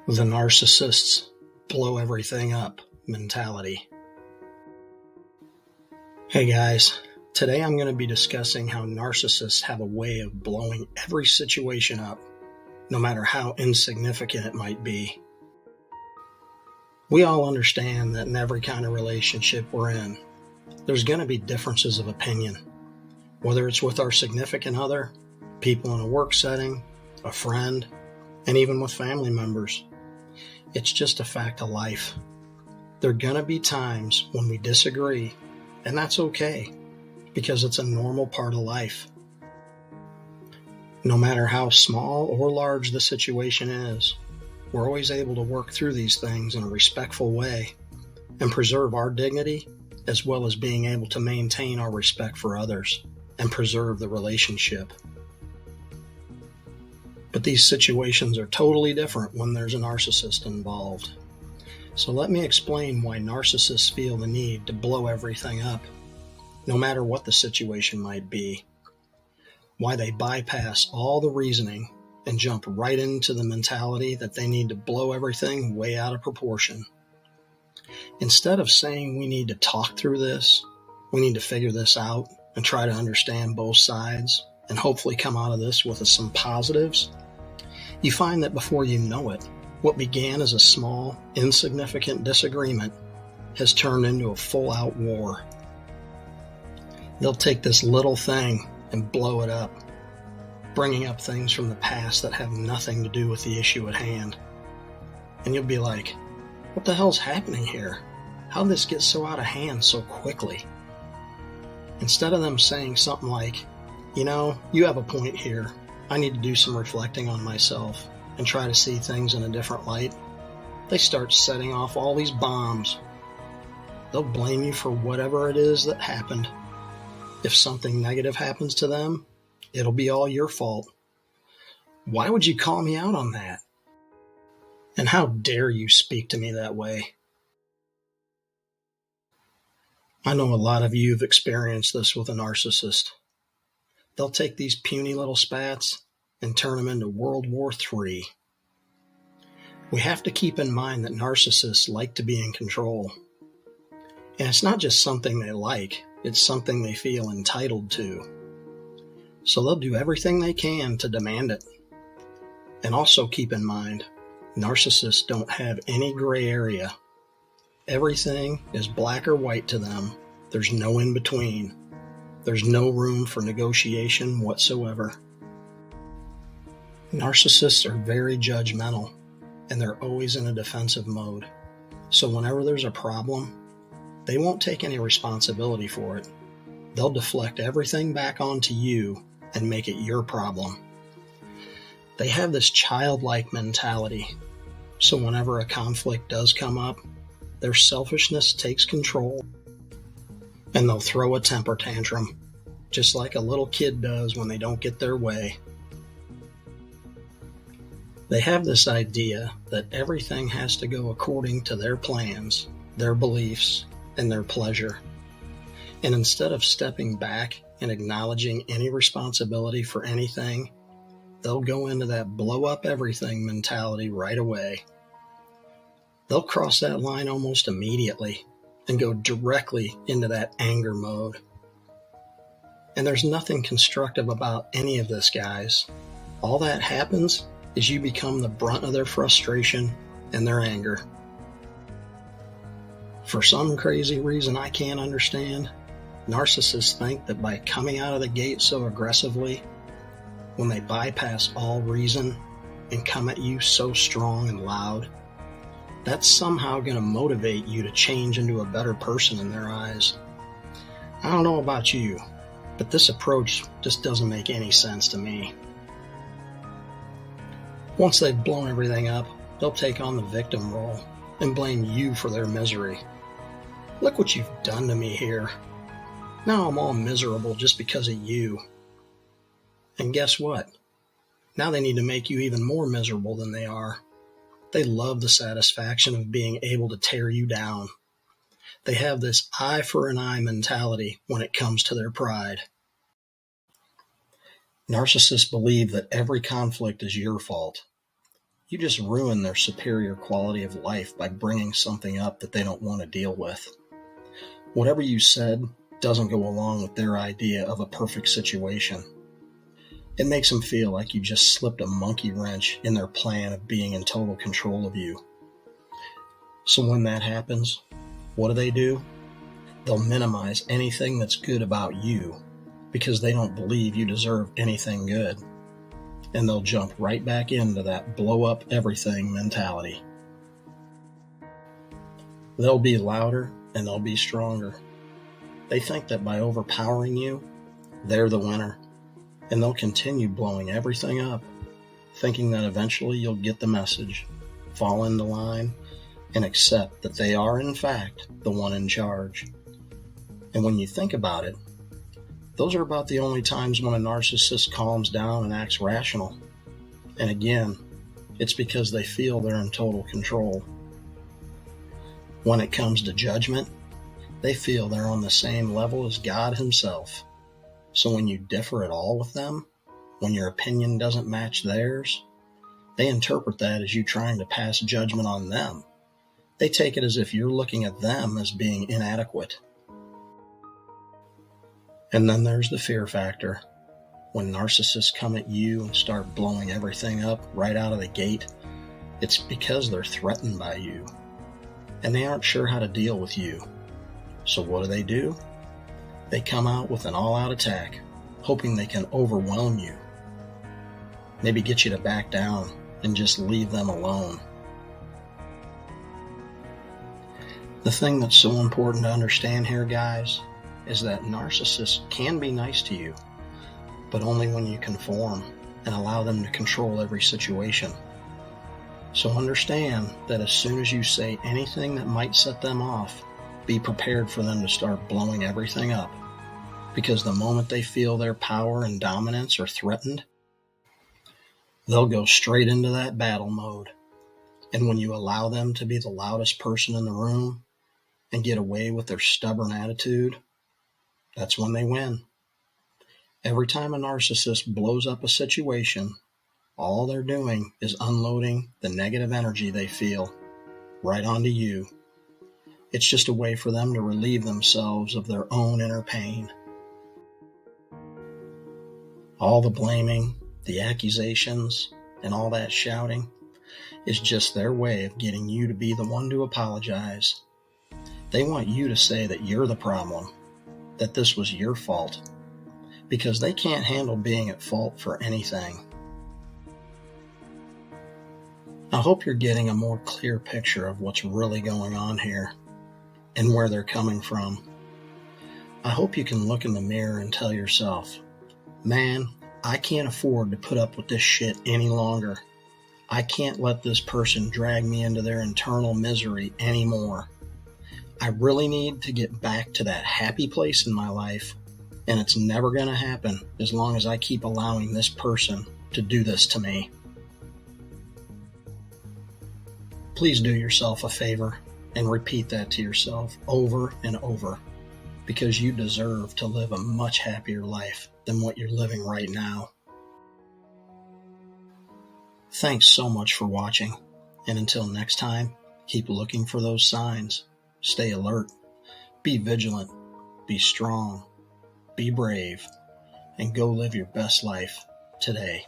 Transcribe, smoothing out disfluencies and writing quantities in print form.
The narcissist's blow everything up mentality. Hey guys, today I'm going to be discussing how narcissists have a way of blowing every situation up, no matter how insignificant it might be. We all understand that in every kind of relationship we're in, there's going to be differences of opinion, whether it's with our significant other, people in a work setting, a friend, and even with family members. It's just a fact of life. There are going to be times when we disagree, and that's okay, because it's a normal part of life. No matter how small or large the situation is, we're always able to work through these things in a respectful way and preserve our dignity, as well as being able to maintain our respect for others and preserve the relationship. But these situations are totally different when there's a narcissist involved. So let me explain why narcissists feel the need to blow everything up, no matter what the situation might be. Why they bypass all the reasoning and jump right into the mentality that they need to blow everything way out of proportion. Instead of saying we need to talk through this, we need to figure this out and try to understand both sides and hopefully come out of this with some positives, you find that before you know it, what began as a small, insignificant disagreement has turned into a full-out war. They'll take this little thing and blow it up, bringing up things from the past that have nothing to do with the issue at hand. And you'll be like, what the hell's happening here? How'd this get so out of hand so quickly? Instead of them saying something like, you have a point here. I need to do some reflecting on myself and try to see things in a different light, they start setting off all these bombs. They'll blame you for whatever it is that happened. If something negative happens to them, it'll be all your fault. Why would you call me out on that? And how dare you speak to me that way? I know a lot of you have experienced this with a narcissist. They'll take these puny little spats and turn them into World War III. We have to keep in mind that narcissists like to be in control. And it's not just something they like, it's something they feel entitled to. So they'll do everything they can to demand it. And also keep in mind, narcissists don't have any gray area. Everything is black or white to them. There's no in between. There's no room for negotiation whatsoever. Narcissists are very judgmental, and they're always in a defensive mode. So whenever there's a problem, they won't take any responsibility for it. They'll deflect everything back onto you and make it your problem. They have this childlike mentality, so whenever a conflict does come up, their selfishness takes control, and they'll throw a temper tantrum, just like a little kid does when they don't get their way. They have this idea that everything has to go according to their plans, their beliefs, and their pleasure. And instead of stepping back and acknowledging any responsibility for anything, they'll go into that blow up everything mentality right away. They'll cross that line almost immediately and go directly into that anger mode. And there's nothing constructive about any of this, guys. All that happens is you become the brunt of their frustration and their anger. For some crazy reason I can't understand, narcissists think that by coming out of the gate so aggressively, when they bypass all reason and come at you so strong and loud, that's somehow going to motivate you to change into a better person in their eyes. I don't know about you, but this approach just doesn't make any sense to me. Once they've blown everything up, they'll take on the victim role and blame you for their misery. Look what you've done to me here. Now I'm all miserable just because of you. And guess what? Now they need to make you even more miserable than they are. They love the satisfaction of being able to tear you down. They have this eye for an eye mentality when it comes to their pride. Narcissists believe that every conflict is your fault. You just ruin their superior quality of life by bringing something up that they don't want to deal with. Whatever you said doesn't go along with their idea of a perfect situation. It makes them feel like you just slipped a monkey wrench in their plan of being in total control of you. So when that happens, what do? They'll minimize anything that's good about you because they don't believe you deserve anything good. And they'll jump right back into that blow up everything mentality. They'll be louder and they'll be stronger. They think that by overpowering you, they're the winner. And they'll continue blowing everything up, thinking that eventually you'll get the message, fall into line, and accept that they are in fact the one in charge. And when you think about it, those are about the only times when a narcissist calms down and acts rational. And again, it's because they feel they're in total control. When it comes to judgment, they feel they're on the same level as God himself. So when you differ at all with them, when your opinion doesn't match theirs, they interpret that as you trying to pass judgment on them. They take it as if you're looking at them as being inadequate. And then there's the fear factor. When narcissists come at you and start blowing everything up right out of the gate, it's because they're threatened by you. And they aren't sure how to deal with you. So what do? They come out with an all-out attack, hoping they can overwhelm you. Maybe get you to back down and just leave them alone. The thing that's so important to understand here, guys, is that narcissists can be nice to you, but only when you conform and allow them to control every situation. So understand that as soon as you say anything that might set them off, be prepared for them to start blowing everything up. Because the moment they feel their power and dominance are threatened, they'll go straight into that battle mode. And when you allow them to be the loudest person in the room and get away with their stubborn attitude, that's when they win. Every time a narcissist blows up a situation, all they're doing is unloading the negative energy they feel right onto you. It's just a way for them to relieve themselves of their own inner pain. All the blaming, the accusations, and all that shouting is just their way of getting you to be the one to apologize. They want you to say that you're the problem, that this was your fault, because they can't handle being at fault for anything. I hope you're getting a more clear picture of what's really going on here and where they're coming from. I hope you can look in the mirror and tell yourself, man, I can't afford to put up with this shit any longer. I can't let this person drag me into their internal misery anymore. I really need to get back to that happy place in my life, and it's never going to happen as long as I keep allowing this person to do this to me. Please do yourself a favor and repeat that to yourself over and over, because you deserve to live a much happier life than what you're living right now. Thanks so much for watching, and until next time, keep looking for those signs. Stay alert, be vigilant, be strong, be brave, and go live your best life today.